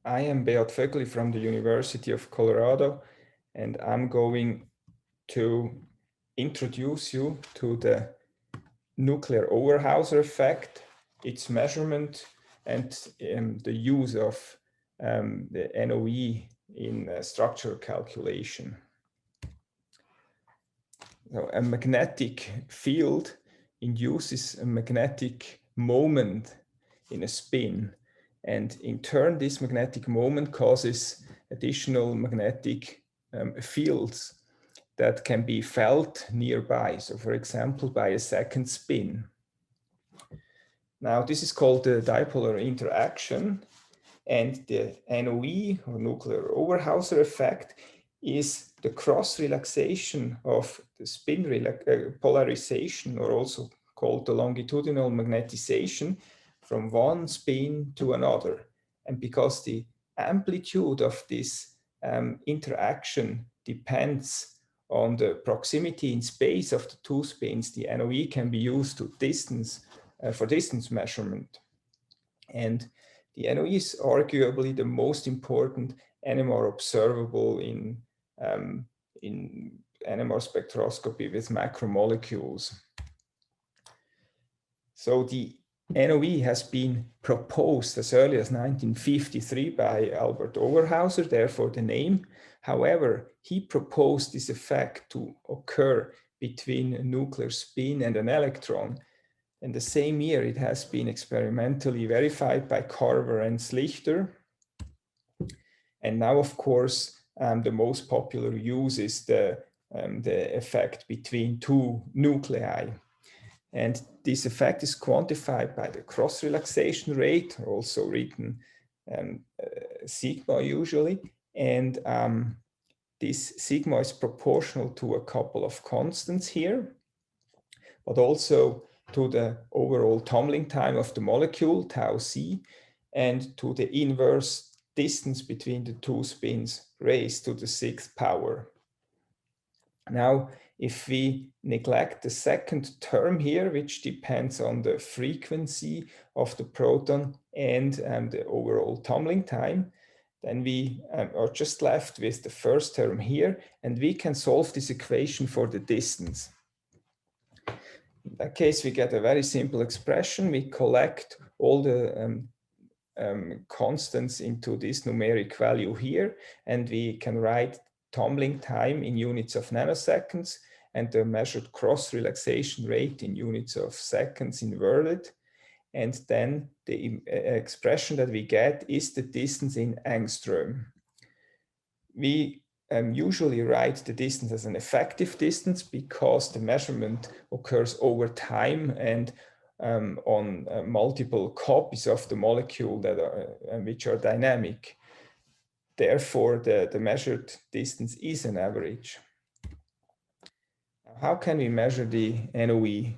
I am Beat Vögeli from the University of Colorado, and I'm going to introduce you to the nuclear Overhauser effect, its measurement, and the use of the NOE in structural calculation. So a magnetic field induces a magnetic moment in a spin. And in turn, this magnetic moment causes additional magnetic fields that can be felt nearby. So for example, by a second spin. Now, this is called the dipolar interaction. And the NOE, or nuclear Overhauser effect, is the cross relaxation of the spin polarization, or also called the longitudinal magnetization, from one spin to another. And because the amplitude of this interaction depends on the proximity in space of the two spins, the NOE can be used to for distance measurement. And the NOE is arguably the most important NMR observable in NMR spectroscopy with macromolecules. So the NOE has been proposed as early as 1953 by Albert Overhauser, therefore the name. However, he proposed this effect to occur between a nuclear spin and an electron. In the same year, it has been experimentally verified by Carver and Slichter. And now, of course, the most popular use is the effect between two nuclei. And this effect is quantified by the cross-relaxation rate, also written sigma usually. And this sigma is proportional to a couple of constants here, but also to the overall tumbling time of the molecule, tau c, and to the inverse distance between the two spins raised to the 6th power. Now, if we neglect the second term here, which depends on the frequency of the proton and the overall tumbling time, then we are just left with the first term here, and we can solve this equation for the distance. In that case, we get a very simple expression. We collect all the constants into this numeric value here, and we can write tumbling time in units of nanoseconds and the measured cross-relaxation rate in units of seconds inverted. And then the expression that we get is the distance in angstrom. We usually write the distance as an effective distance because the measurement occurs over time and on multiple copies of the molecule that are, which are dynamic. Therefore, the measured distance is an average. How can we measure the NOE?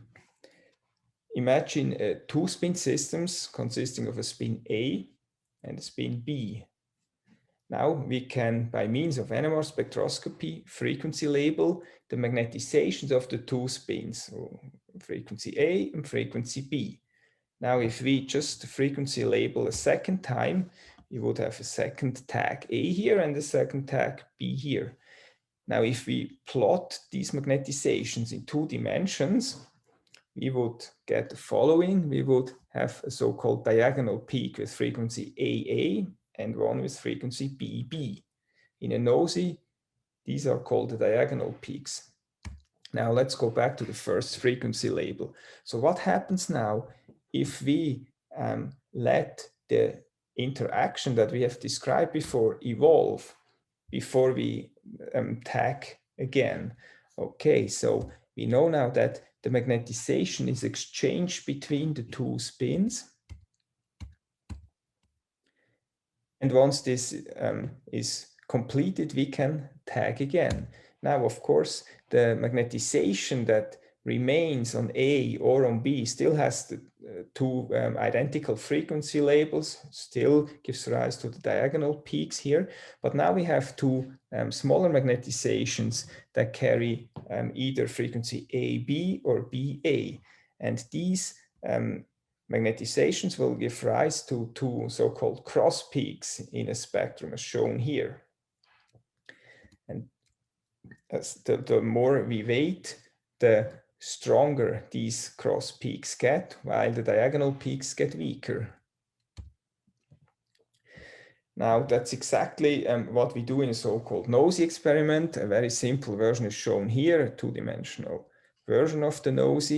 Imagine two spin systems consisting of a spin A and a spin B. Now we can, by means of NMR spectroscopy, frequency label the magnetizations of the two spins, so frequency A and frequency B. Now, if we just frequency label a second time, you would have a second tag A here and a second tag B here. Now, if we plot these magnetizations in 2 dimensions, we would get the following. We would have a so-called diagonal peak with frequency AA and one with frequency BB. In a NOES, these are called the diagonal peaks. Now let's go back to the first frequency label. So what happens now if we let the interaction that we have described before evolve before we tag again? Okay, so we know now that the magnetization is exchanged between the two spins. And once this is completed, we can tag again. Now, of course, the magnetization that remains on A or on B still has the two identical frequency labels, still gives rise to the diagonal peaks here. But now we have two smaller magnetizations that carry either frequency AB or BA. And these magnetizations will give rise to two so-called cross peaks in a spectrum as shown here. And as the more we wait, the stronger these cross peaks get, while the diagonal peaks get weaker. Now that's exactly what we do in a so-called NOEs experiment. A very simple version is shown here, a two-dimensional version of the NOEs.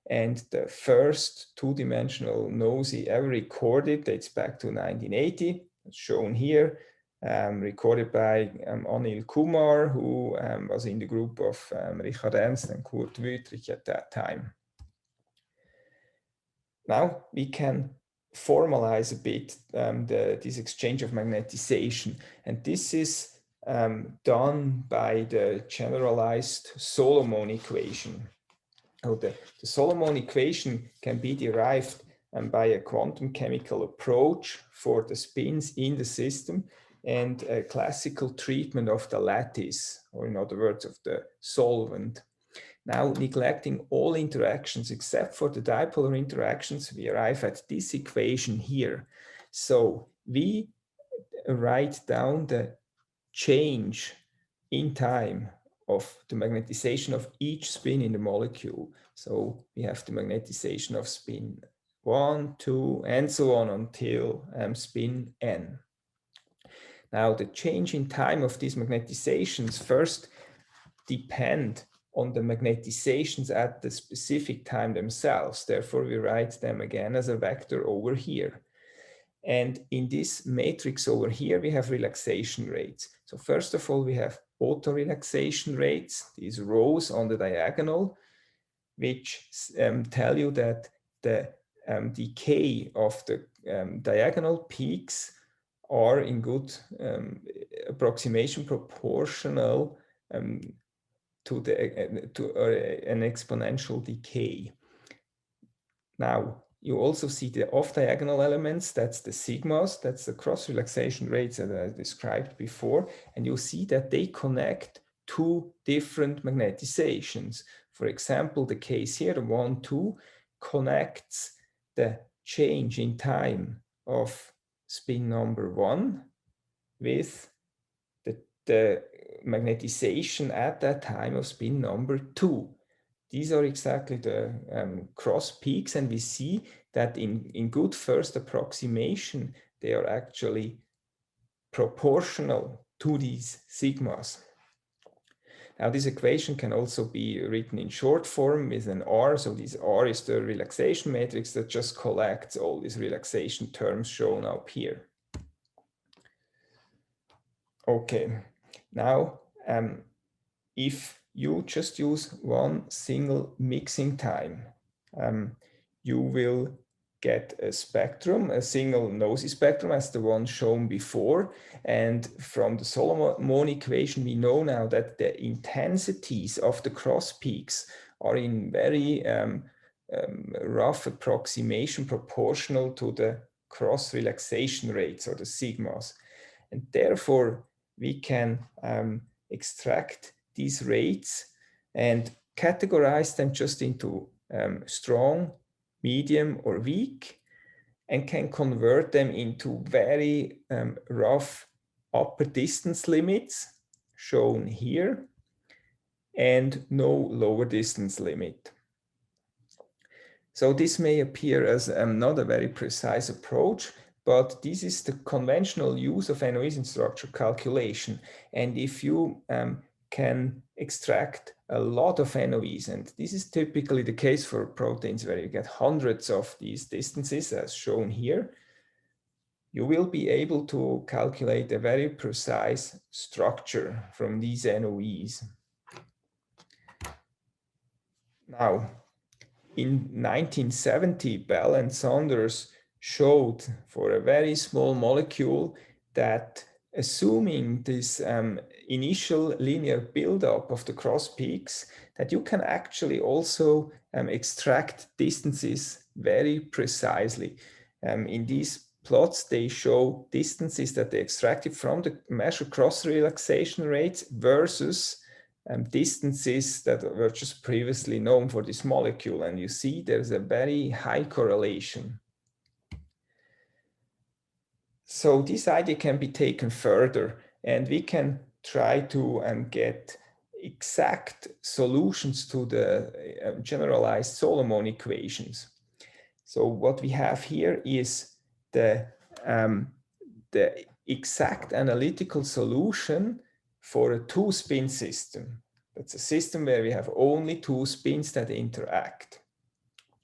And the first two-dimensional NOEs ever recorded dates back to 1980, it's shown here, recorded by Anil Kumar, who was in the group of Richard Ernst and Kurt Wüthrich at that time. Now we can formalize a bit this exchange of magnetization, and this is done by the generalized Solomon equation. So the Solomon equation can be derived by a quantum chemical approach for the spins in the system and a classical treatment of the lattice, or in other words, of the solvent. Now, neglecting all interactions except for the dipolar interactions, we arrive at this equation here. So we write down the change in time of the magnetization of each spin in the molecule. So we have the magnetization of spin 1, 2, and so on until spin n. Now, the change in time of these magnetizations first depend on the magnetizations at the specific time themselves. Therefore, we write them again as a vector over here. And in this matrix over here, we have relaxation rates. So first of all, we have auto-relaxation rates, these rows on the diagonal, which tell you that the decay of the diagonal peaks are in good approximation proportional to an exponential decay. Now, you also see the off-diagonal elements, that's the sigmas, that's the cross-relaxation rates that I described before, and you'll see that they connect two different magnetizations. For example, the case here, the 1, 2, connects the change in time of spin number 1 with the magnetization at that time of spin number 2. These are exactly the cross peaks, and we see that in good first approximation, they are actually proportional to these sigmas. Now, this equation can also be written in short form with an R. So this R is the relaxation matrix that just collects all these relaxation terms shown up here. Okay, now if you just use one single mixing time, you will get a spectrum, a single NOEs spectrum as the one shown before. And from the Solomon equation, we know now that the intensities of the cross peaks are in very rough approximation proportional to the cross relaxation rates, or the sigmas. And therefore, we can extract these rates and categorize them just into strong, medium, or weak, and can convert them into very rough upper distance limits shown here and no lower distance limit. So this may appear as not a very precise approach, but this is the conventional use of NOEs in structure calculation. And if you can extract a lot of NOEs, and this is typically the case for proteins where you get hundreds of these distances as shown here, you will be able to calculate a very precise structure from these NOEs. Now, in 1970, Bell and Saunders showed for a very small molecule that assuming this initial linear buildup of the cross peaks, that you can actually also extract distances very precisely. In these plots, they show distances that they extracted from the measured cross relaxation rates versus distances that were just previously known for this molecule. And you see there's a very high correlation. So this idea can be taken further, and we can try to get exact solutions to the generalized Solomon equations. So what we have here is the exact analytical solution for a two-spin system. That's a system where we have only two spins that interact.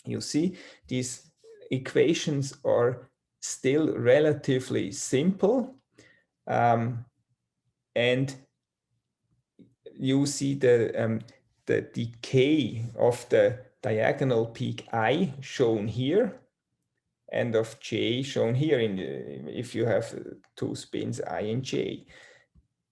You see, these equations are still relatively simple, and you see the decay of the diagonal peak I shown here, and of J shown here if you have two spins I and J.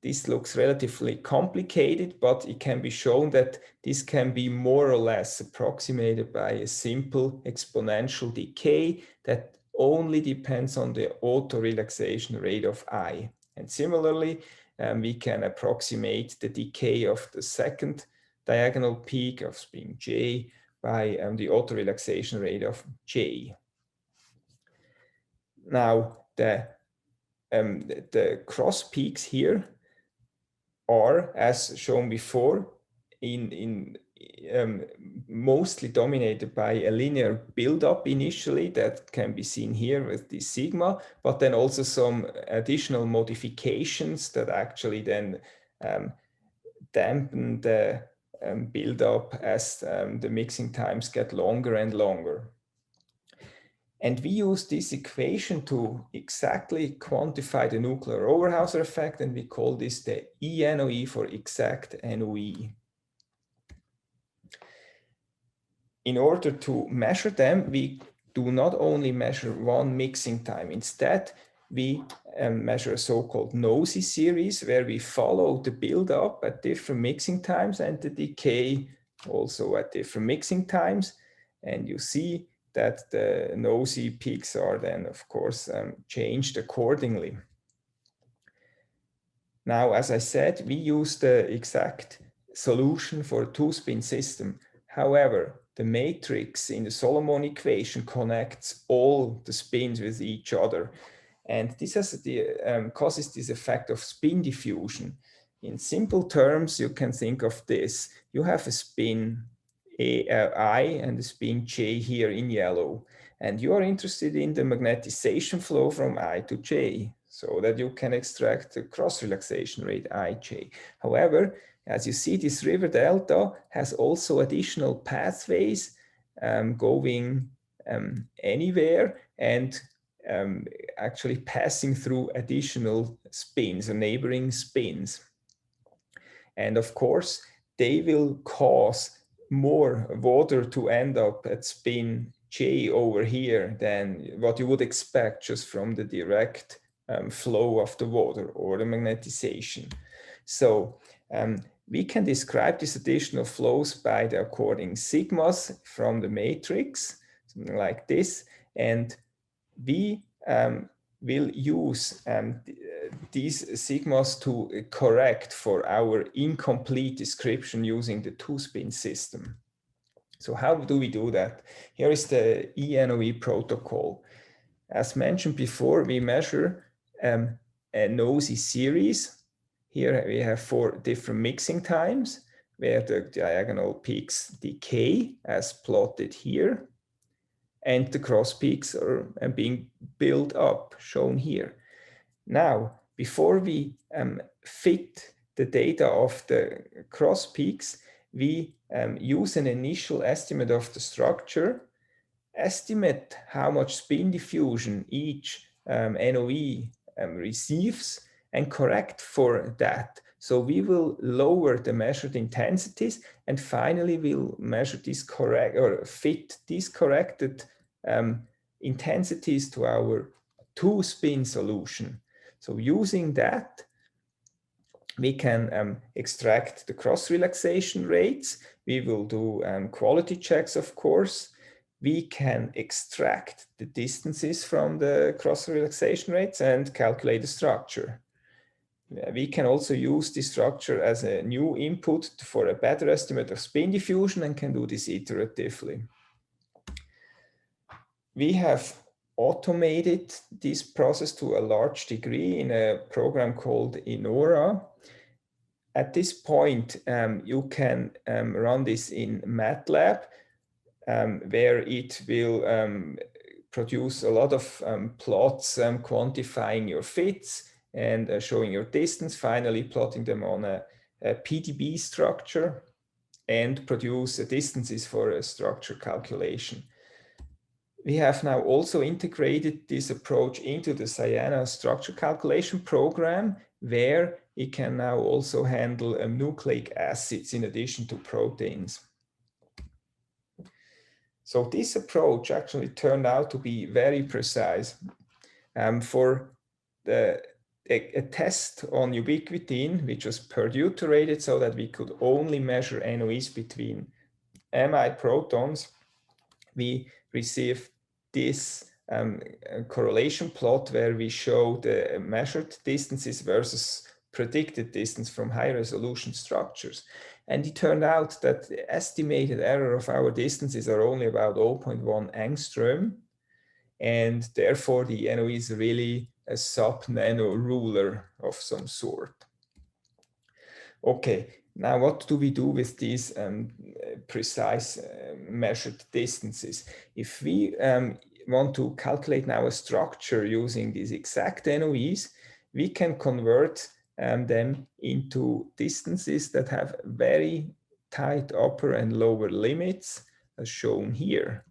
This looks relatively complicated, but it can be shown that this can be more or less approximated by a simple exponential decay that only depends on the auto-relaxation rate of I. And similarly, we can approximate the decay of the second diagonal peak of spin J by the auto-relaxation rate of J. Now, the cross peaks here are, as shown before, mostly dominated by a linear buildup initially that can be seen here with the sigma, but then also some additional modifications that actually then dampen the buildup as the mixing times get longer and longer. And we use this equation to exactly quantify the nuclear Overhauser effect, and we call this the eNOE for exact NOE. In order to measure them, we do not only measure one mixing time. Instead, we measure a so-called NOEs series where we follow the buildup at different mixing times and the decay also at different mixing times. And you see that the NOEs peaks are then, of course, changed accordingly. Now, as I said, we use the exact solution for a two-spin system. However, the matrix in the Solomon equation connects all the spins with each other. And this has causes this effect of spin diffusion. In simple terms, you can think of this. You have a spin I and the spin J here in yellow. And you are interested in the magnetization flow from I to J so that you can extract the cross-relaxation rate IJ. However, as you see, this river delta has also additional pathways going anywhere and actually passing through additional spins or neighboring spins. And of course, they will cause more water to end up at spin J over here than what you would expect just from the direct flow of the water or the magnetization. So we can describe these additional flows by the according sigmas from the matrix, something like this. And we will use these sigmas to correct for our incomplete description using the two-spin system. So how do we do that? Here is the eNOE protocol. As mentioned before, we measure a NOEs series. Here we have 4 different mixing times where the diagonal peaks decay as plotted here, and the cross peaks are being built up, shown here. Now, before we fit the data of the cross peaks, we use an initial estimate of the structure, estimate how much spin diffusion each NOE receives, and correct for that. So we will lower the measured intensities, and finally we'll measure these fit these corrected intensities to our two-spin solution. So using that, we can extract the cross-relaxation rates. We will do quality checks, of course. We can extract the distances from the cross-relaxation rates and calculate the structure. We can also use this structure as a new input for a better estimate of spin diffusion and can do this iteratively. We have automated this process to a large degree in a program called eNOEs. At this point, you can run this in MATLAB, where it will produce a lot of plots quantifying your fits and showing your distance, finally plotting them on a PDB structure and produce distances for a structure calculation. We have now also integrated this approach into the Cyana structure calculation program, where it can now also handle nucleic acids in addition to proteins. So this approach actually turned out to be very precise. For a test on ubiquitin, which was perduterated so that we could only measure NOEs between amide protons, we received this correlation plot where we show the measured distances versus predicted distance from high resolution structures. And it turned out that the estimated error of our distances are only about 0.1 angstrom. And therefore the NOE is really a sub-nano ruler of some sort. Okay, now what do we do with these precise measured distances? If we want to calculate now a structure using these exact NOEs, we can convert them into distances that have very tight upper and lower limits, as shown here,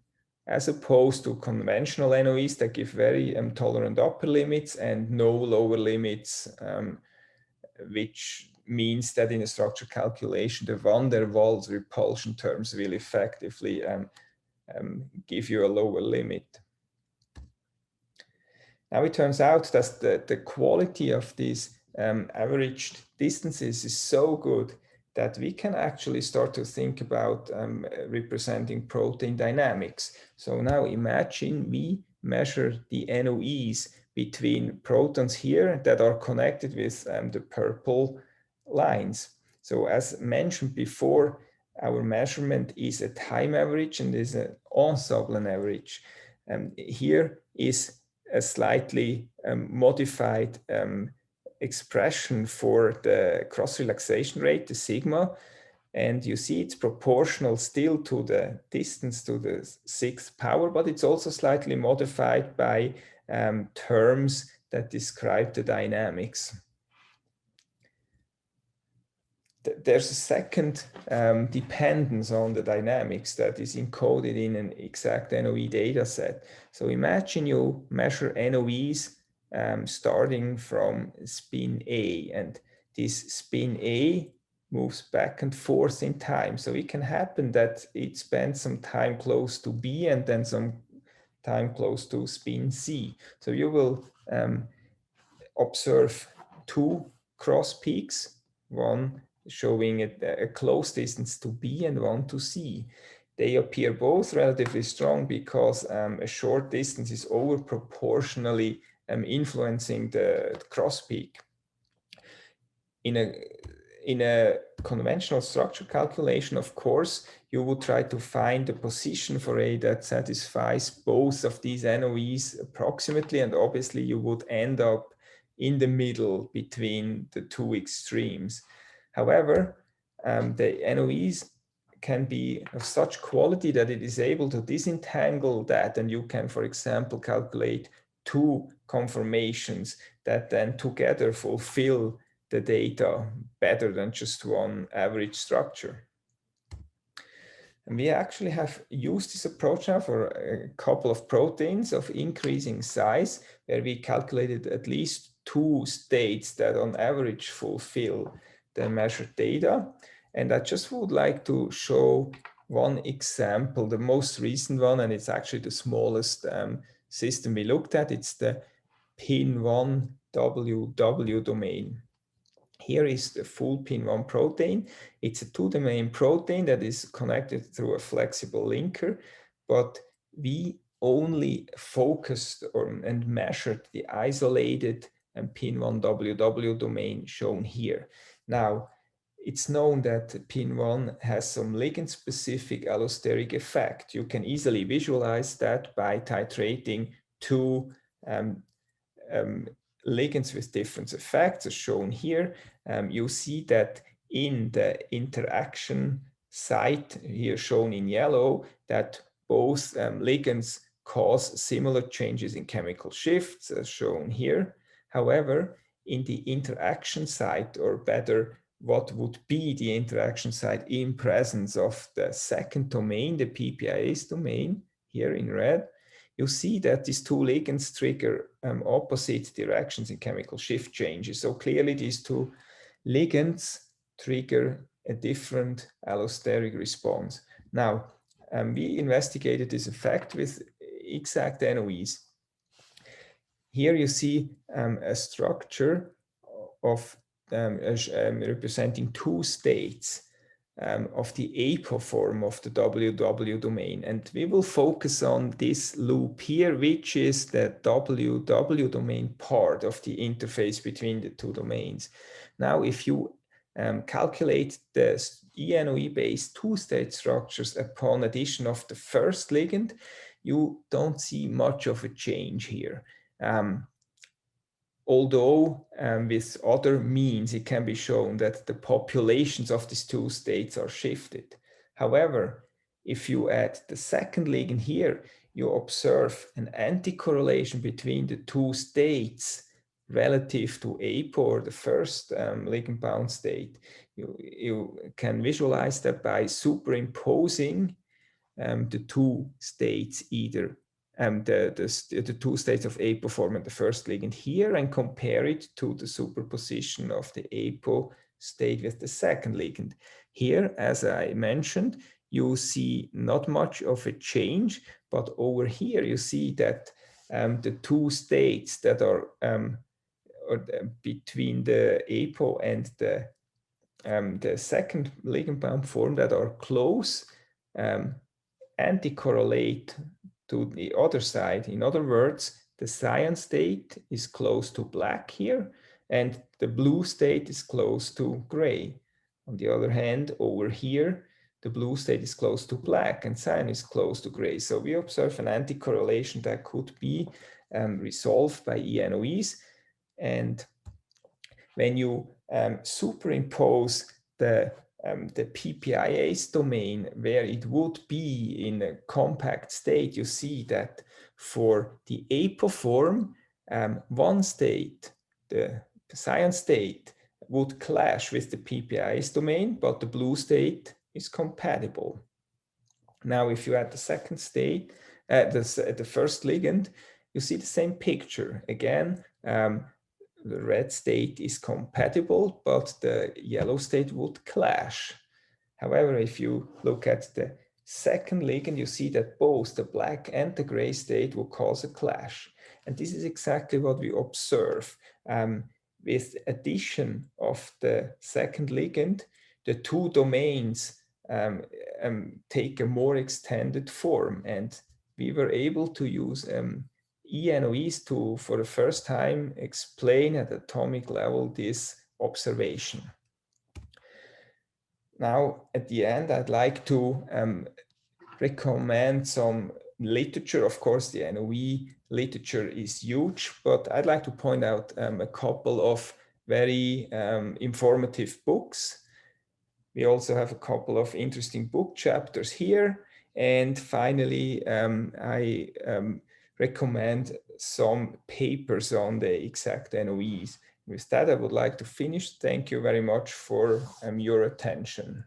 as opposed to conventional NOEs that give very tolerant upper limits and no lower limits, which means that in a structure calculation, the van der Waals repulsion terms will effectively give you a lower limit. Now it turns out that the quality of these averaged distances is so good that we can actually start to think about representing protein dynamics. So now imagine we measure the NOEs between protons here that are connected with the purple lines. So as mentioned before, our measurement is a time average and is an ensemble average. Here is a slightly modified expression for the cross-relaxation rate, the sigma, and you see it's proportional still to the distance to the 6th power, but it's also slightly modified by terms that describe the dynamics. There's a second dependence on the dynamics that is encoded in an exact NOE data set. So imagine you measure NOEs starting from spin A, and this spin A moves back and forth in time. So it can happen that it spends some time close to B and then some time close to spin C. So you will observe two cross peaks, one showing a close distance to B and one to C. They appear both relatively strong because a short distance is over proportionally influencing the cross peak. In a conventional structure calculation, of course, you would try to find a position for A that satisfies both of these NOEs approximately, and obviously you would end up in the middle between the two extremes. However, the NOEs can be of such quality that it is able to disentangle that, and you can, for example, calculate two conformations that then together fulfill the data better than just one average structure. And we actually have used this approach now for a couple of proteins of increasing size, where we calculated at least two states that on average fulfill the measured data. And I just would like to show one example, the most recent one, and it's actually the smallest system we looked at. It's the pin1 WW domain. Here is the full pin1 protein. It's a two-domain protein that is connected through a flexible linker, but we only focused on and measured the isolated pin1 WW domain shown here. Now, it's known that pin1 has some ligand-specific allosteric effect. You can easily visualize that by titrating two ligands with different effects, as shown here. You see that in the interaction site, here shown in yellow, that both ligands cause similar changes in chemical shifts, as shown here. However, in the interaction site, or better, what would be the interaction site in presence of the second domain, the PPIase domain, here in red, you see that these two ligands trigger opposite directions in chemical shift changes. So clearly these two ligands trigger a different allosteric response. Now, we investigated this effect with exact NOEs. Here you see a structure of representing two states of the apo form of the WW domain. And we will focus on this loop here, which is the WW domain part of the interface between the two domains. Now, if you calculate the eNOE-based two-state structures upon addition of the first ligand, you don't see much of a change here. Although with other means it can be shown that the populations of these two states are shifted. However, if you add the second ligand here, you observe an anti-correlation between the two states relative to apo, or the first ligand-bound state. You can visualize that by superimposing the two states, either the two states of apo form and the first ligand here, and compare it to the superposition of the apo state with the second ligand. Here, as I mentioned, you see not much of a change, but over here you see that the two states that are between the apo and the second ligand-bound form that are close anti-correlate to the other side. In other words, the cyan state is close to black here, and the blue state is close to gray. On the other hand, over here, the blue state is close to black and cyan is close to gray. So we observe an anti-correlation that could be resolved by eNOEs. And when you superimpose the PPIase domain where it would be in a compact state, you see that for the apo form, one state, the cyan state, would clash with the PPIase domain, but the blue state is compatible. Now, if you add the second state, the first ligand, you see the same picture. Again, the red state is compatible, but the yellow state would clash. However, if you look at the second ligand, you see that both the black and the gray state will cause a clash. And this is exactly what we observe. With addition of the second ligand, the two domains take a more extended form. And we were able to use eNOEs to, for the first time, explain at atomic level this observation. Now, at the end, I'd like to recommend some literature. Of course, the NOE literature is huge, but I'd like to point out a couple of very informative books. We also have a couple of interesting book chapters here. And finally, I recommend some papers on the exact NOEs. With that, I would like to finish. Thank you very much for your attention.